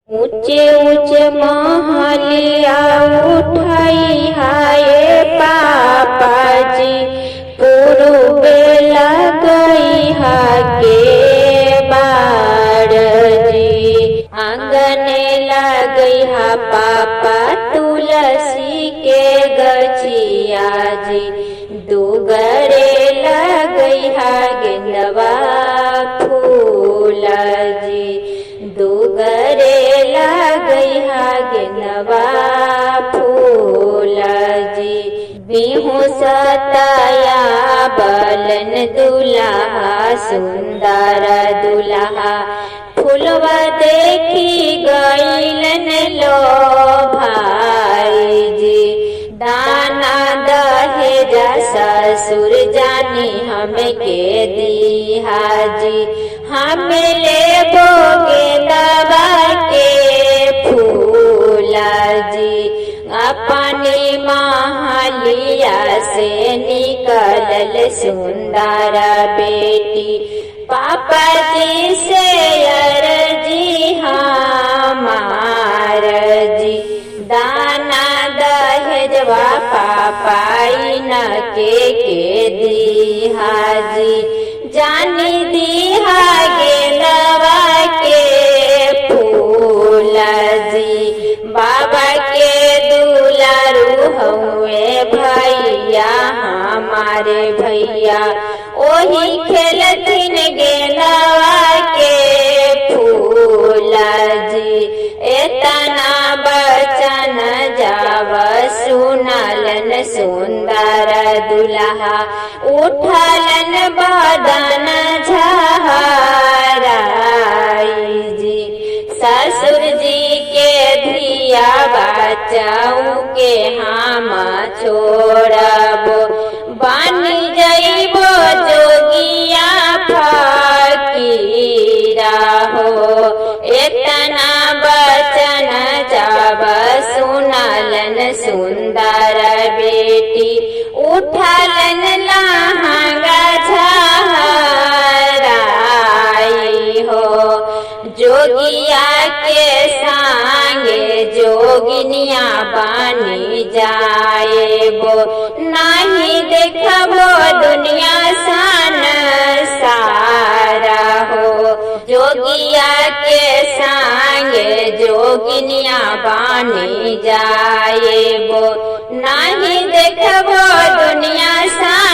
ऊंचे ऊंचे महलिया उठाई हाय पापा जी, पूर्वे लगई हाके बाड़ जी। आंगने लगई हा पापा तुलसी के गछिया जी, दुगरे लगई हा गेंदवा फूल जी, दुगरे लगई हा गेंदवा फूल जी। बिहू सताया बलन दुल्हा सुंदर दुल्हा, फूलवा देखी गईलन लो भाई जी। दाना दहेजा ससुर जानी हमें के दिहा जी, हमें ले बोगे दवा के फूला जी। अपनी महलिया से निकलल सुंदर बेटी, पापा जी से अर्जी हमार जी। दाना दहेजवा पापा न के दीहा जी, जानी दीहा गेंदवा के फूल जी। बाबा के दुलारू हुए भैया हमारे भैया, ओही खेलथिन गेंदवा के फूल जी। एतना बचन जाव सुनलन सुंदर दुल्हा, उठलन बदन झहराई जी। ससुर जी के धिया बचाऊ के हम छोड़बो, बनी जइबो जोगिया फकीरा हो। एतना बचन जब सुनलन सुंदर बेटी, उठलन लहंगा झहराई हो। जोगिया के संगे जोगिनिया बनी जाएबो, नहीं देखबो दुनिया सन सारा हो। जोगिया के संगे जोगिनिया बनी जाएबो, नहीं देखबो दुनिया सन